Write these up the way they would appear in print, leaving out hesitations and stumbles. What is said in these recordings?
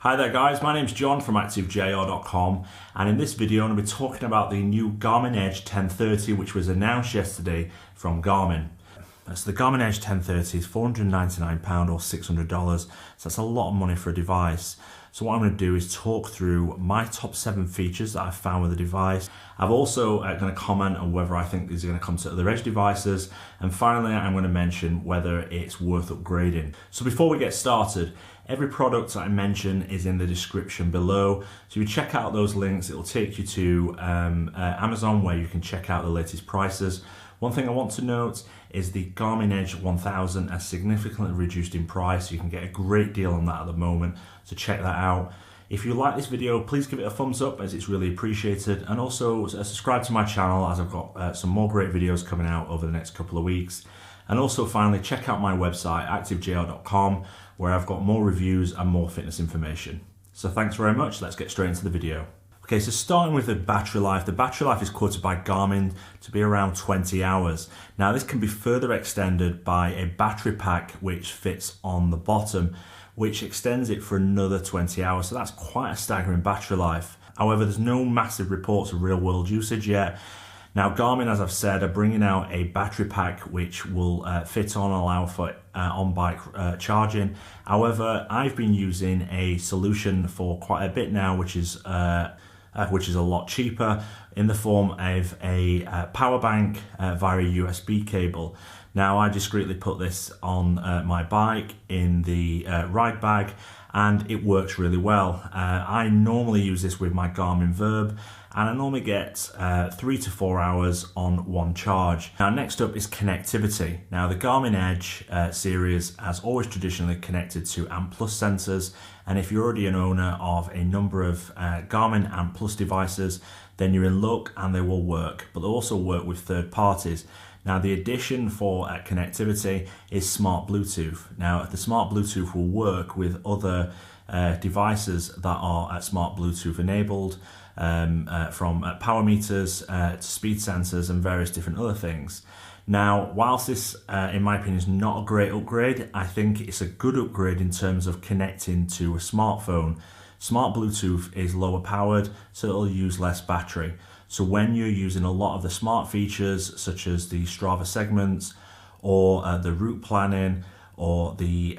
Hi there guys, my name's John from ActiveJR.com, and in this video I'm going to be talking about the new Garmin Edge 1030 which was announced yesterday from Garmin. So the Garmin Edge 1030 is £499 or $600, so that's a lot of money for a device. So what I'm going to do is talk through my top 7 features that I've found with the device. I've also going to comment on whether I think these are going to come to other Edge devices, and finally I'm going to mention whether it's worth upgrading. So before we get started, every product I mention is in the description below. So if you check out those links, it'll take you to Amazon where you can check out the latest prices. One thing I want to note is the Garmin Edge 1000 has significantly reduced in price. You can get a great deal on that at the moment, so check that out. If you like this video, please give it a thumbs up as it's really appreciated, and also subscribe to my channel as I've got some more great videos coming out over the next couple of weeks. And also finally, check out my website ActiveJR.com where I've got more reviews and more fitness information. So thanks very much, let's get straight into the video. Okay, so starting with the battery life is quoted by Garmin to be around 20 hours. Now this can be further extended by a battery pack which fits on the bottom, which extends it for another 20 hours. So that's quite a staggering battery life. However, there's no massive reports of real world usage yet. Now Garmin, as I've said, are bringing out a battery pack which will fit on and allow for on-bike charging. However, I've been using a solution for quite a bit now, which is a lot cheaper, in the form of a power bank via a USB cable. Now I discreetly put this on my bike in the ride bag, and it works really well. I normally use this with my Garmin Verb, and I normally get 3 to 4 hours on one charge. Now next up is connectivity. Now the Garmin Edge series has always traditionally connected to ANT+ sensors, and if you're already an owner of a number of Garmin ANT+ devices, then you're in luck and they will work, but they'll also work with third parties. Now the addition for connectivity is smart Bluetooth. Now the smart Bluetooth will work with other devices that are smart Bluetooth enabled, from power meters to speed sensors and various different other things. Now, whilst this, in my opinion, is not a great upgrade, I think it's a good upgrade in terms of connecting to a smartphone. Smart Bluetooth is lower powered, so it'll use less battery. So when you're using a lot of the smart features, such as the Strava segments, or the route planning, or the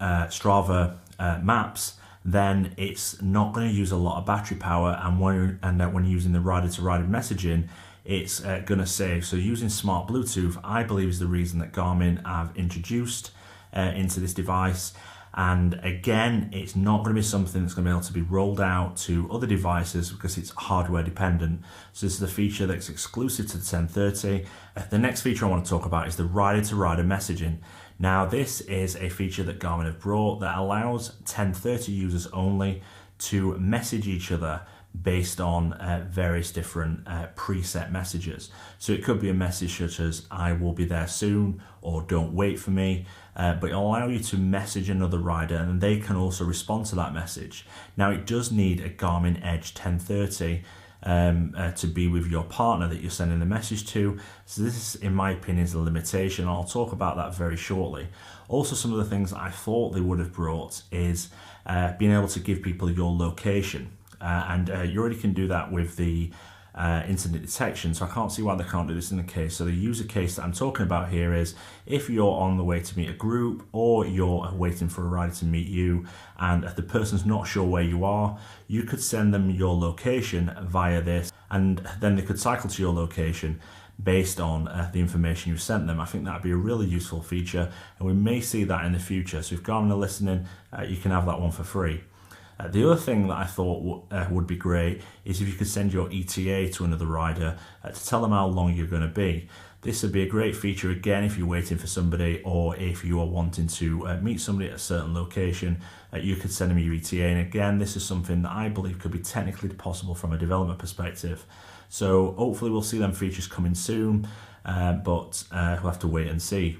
Strava maps, then it's not going to use a lot of battery power, and when you're using the rider-to-rider messaging, it's going to save. So using smart Bluetooth, I believe, is the reason that Garmin have introduced into this device. And again, it's not going to be something that's going to be able to be rolled out to other devices because it's hardware dependent. So this is a feature that's exclusive to the 1030. The next feature I want to talk about is the rider-to-rider messaging. Now this is a feature that Garmin have brought that allows 1030 users only to message each other based on various different preset messages. So it could be a message such as "I will be there soon" or "don't wait for me," but it'll allow you to message another rider and they can also respond to that message. Now it does need a Garmin Edge 1030 to be with your partner that you're sending the message to. So this, in my opinion, is a limitation. I'll talk about that very shortly. Also, some of the things that I thought they would have brought is being able to give people your location. And you already can do that with the incident detection, so I can't see why they can't do this in the case. So the user case that I'm talking about here is if you're on the way to meet a group, or you're waiting for a rider to meet you and the person's not sure where you are, you could send them your location via this, and then they could cycle to your location based on the information you've sent them. I think that would be a really useful feature, and we may see that in the future. So if Garmin are listening, you can have that one for free. The other thing that I thought would be great is if you could send your ETA to another rider to tell them how long you're going to be. This would be a great feature, again, if you're waiting for somebody, or if you are wanting to meet somebody at a certain location, you could send them your ETA. And again, this is something that I believe could be technically possible from a development perspective. So hopefully we'll see them features coming soon, but we'll have to wait and see.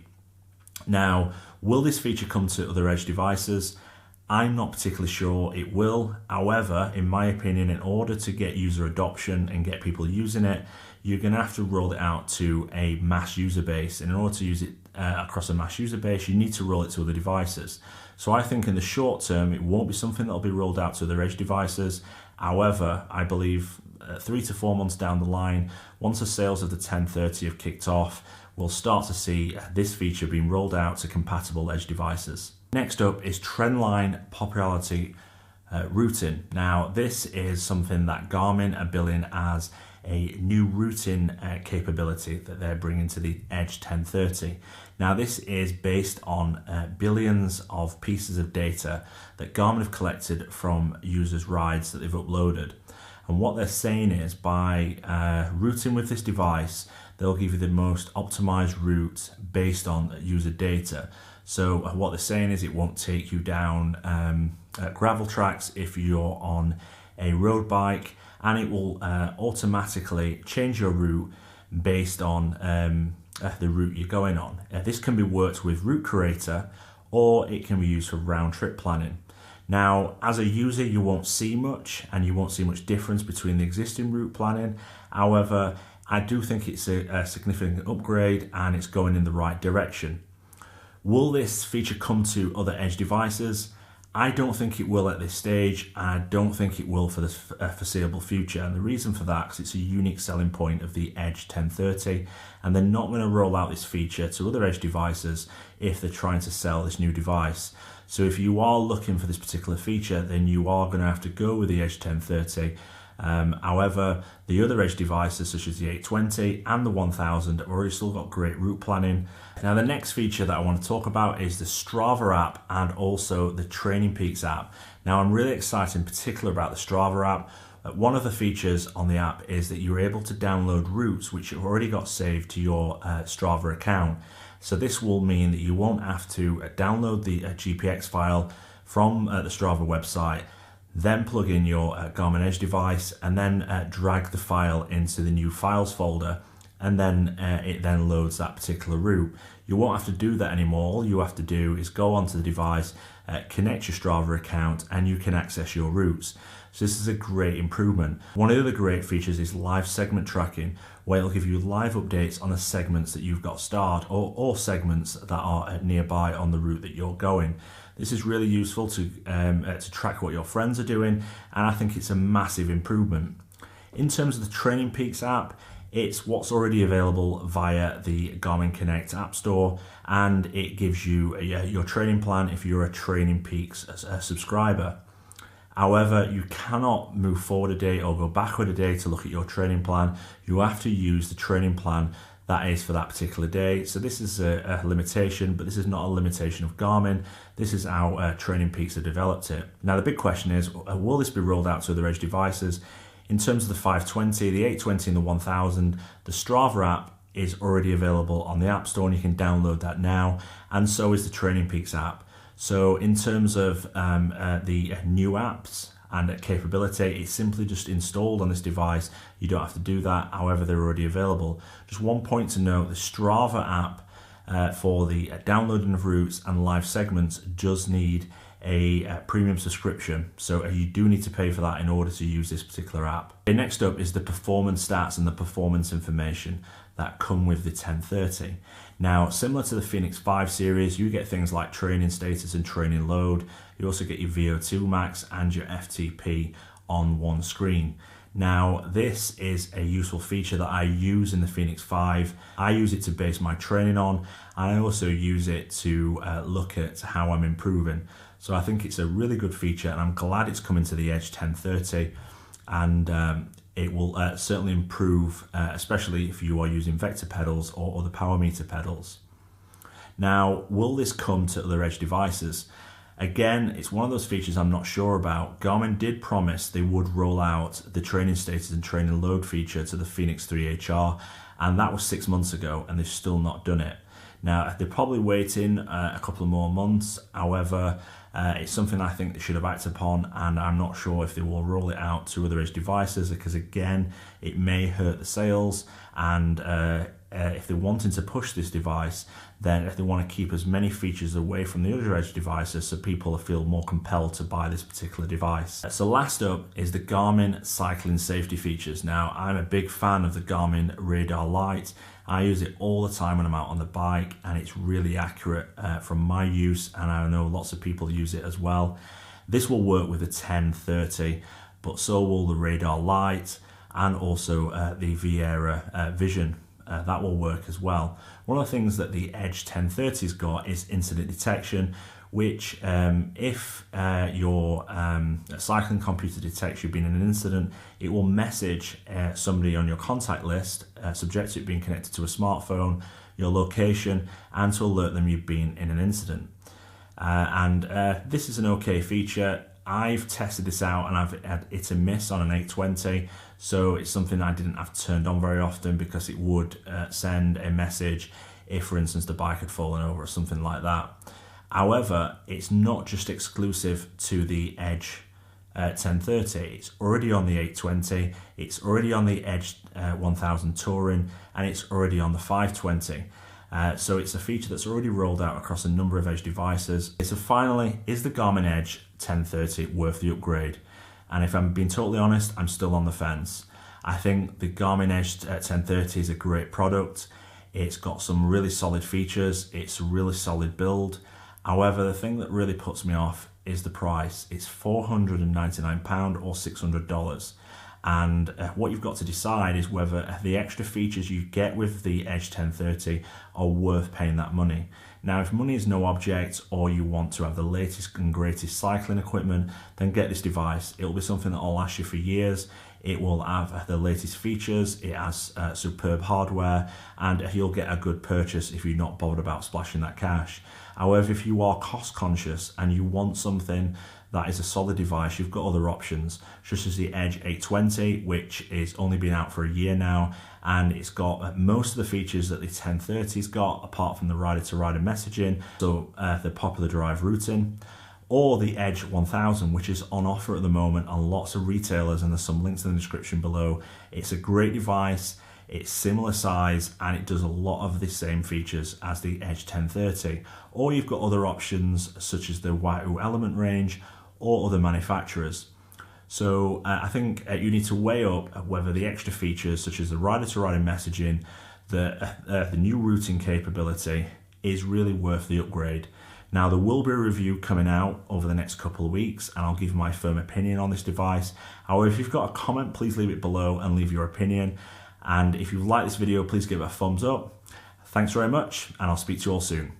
Now, will this feature come to other Edge devices? I'm not particularly sure it will. However, in my opinion, in order to get user adoption and get people using it, you're going to have to roll it out to a mass user base. And in order to use it across a mass user base, you need to roll it to other devices. So I think in the short term, it won't be something that'll be rolled out to other edge devices. However, I believe 3 to 4 months down the line, once the sales of the 1030 have kicked off, we'll start to see this feature being rolled out to compatible edge devices. Next up is Trendline popularity routing. Now, this is something that Garmin are billing as a new routing capability that they're bringing to the Edge 1030. Now, this is based on billions of pieces of data that Garmin have collected from users' rides that they've uploaded. And what they're saying is by routing with this device, they'll give you the most optimized route based on user data. So what they're saying is it won't take you down gravel tracks if you're on a road bike, and it will automatically change your route based on the route you're going on. This can be worked with Route Creator, or it can be used for round trip planning. Now, as a user, you won't see much, and you won't see much difference between the existing route planning. However, I do think it's a significant upgrade, and it's going in the right direction. Will this feature come to other edge devices? I don't think it will at this stage. I don't think it will for the foreseeable future. And the reason for that is it's a unique selling point of the Edge 1030, and they're not going to roll out this feature to other edge devices if they're trying to sell this new device. So if you are looking for this particular feature, then you are going to have to go with the Edge 1030. However, the other edge devices such as the 820 and the 1000 have already still got great route planning. Now, the next feature that I want to talk about is the Strava app and also the TrainingPeaks app. Now, I'm really excited in particular about the Strava app. One of the features on the app is that you're able to download routes which you've already got saved to your Strava account. So this will mean that you won't have to download the GPX file from the Strava website, then plug in your Garmin Edge device, and then drag the file into the new files folder, and then it then loads that particular route. You won't have to do that anymore. All you have to do is go onto the device, connect your Strava account, and you can access your routes. So this is a great improvement. One of the other great features is live segment tracking, where it'll give you live updates on the segments that you've got started or segments that are nearby on the route that you're going. This is really useful to track what your friends are doing, and I think it's a massive improvement. In terms of the TrainingPeaks app, it's what's already available via the Garmin Connect App Store, and it gives you your training plan if you're a TrainingPeaks subscriber. However, you cannot move forward a day or go backward a day to look at your training plan. You have to use the training plan that is for that particular day. So this is a limitation, but this is not a limitation of Garmin. This is how TrainingPeaks have developed it. Now, the big question is, will this be rolled out to other edge devices? In terms of the 520, the 820 and the 1000, the Strava app is already available on the App Store, and you can download that now, and so is the TrainingPeaks app. So in terms of the new apps and capability, it's simply just installed on this device. You don't have to do that. However, they're already available. Just one point to note, the Strava app for the downloading of routes and live segments does need a premium subscription. So you do need to pay for that in order to use this particular app. Okay, next up is the performance stats and the performance information that come with the 1030. Now, similar to the Phoenix 5 series, you get things like training status and training load. You also get your VO2 max and your FTP on one screen. Now, this is a useful feature that I use in the Phoenix 5. I use it to base my training on, and I also use it to look at how I'm improving. So I think it's a really good feature, and I'm glad it's coming to the Edge 1030, and it will certainly improve, especially if you are using vector pedals or other power meter pedals. Now, will this come to other edge devices? Again, it's one of those features I'm not sure about. Garmin did promise they would roll out the training status and training load feature to the Phoenix 3 HR, and that was 6 months ago, and they've still not done it. Now, they're probably waiting a couple of more months. However, it's something I think they should have acted upon, and I'm not sure if they will roll it out to other Edge devices, because again, it may hurt the sales. And if they're wanting to push this device, then if they want to keep as many features away from the other Edge devices so people feel more compelled to buy this particular device. So last up is the Garmin cycling safety features. Now, I'm a big fan of the Garmin radar light. I use it all the time when I'm out on the bike, and it's really accurate from my use, and I know lots of people use it as well. This will work with the 1030, but so will the radar light and also the Viera Vision. That will work as well. One of the things that the Edge 1030's got is incident detection, which if your cycling computer detects you've been in an incident, it will message somebody on your contact list, subject to it being connected to a smartphone, your location, and to alert them you've been in an incident. This is an okay feature. I've tested this out and I've had hit and miss on an 820, so it's something I didn't have turned on very often because it would send a message if, for instance, the bike had fallen over or something like that. However, it's not just exclusive to the Edge 1030, it's already on the 820, it's already on the Edge 1000 Touring, and it's already on the 520. So it's a feature that's already rolled out across a number of Edge devices. So finally, is the Garmin Edge 1030 worth the upgrade? And if I'm being totally honest, I'm still on the fence. I think the Garmin Edge 1030 is a great product. It's got some really solid features. It's a really solid build. However, the thing that really puts me off is the price. It's £499 or $600. And what you've got to decide is whether the extra features you get with the Edge 1030 are worth paying that money. Now, if money is no object, or you want to have the latest and greatest cycling equipment, then get this device. It'll be something that will last you for years. It will have the latest features, it has superb hardware, and you'll get a good purchase if you're not bothered about splashing that cash. However, if you are cost conscious and you want something that is a solid device, you've got other options, such as the Edge 820, which is only been out for a year now, and it's got most of the features that the 1030's got, apart from the rider-to-rider messaging, so the popular drive routing, or the Edge 1000, which is on offer at the moment on lots of retailers, and there's some links in the description below. It's a great device, it's similar size, and it does a lot of the same features as the Edge 1030. Or you've got other options such as the Wahoo Element range or other manufacturers. So I think you need to weigh up whether the extra features such as the rider-to-rider messaging, the new routing capability is really worth the upgrade. Now, there will be a review coming out over the next couple of weeks, and I'll give my firm opinion on this device. However, if you've got a comment, please leave it below and leave your opinion. And if you've liked this video, please give it a thumbs up. Thanks very much, and I'll speak to you all soon.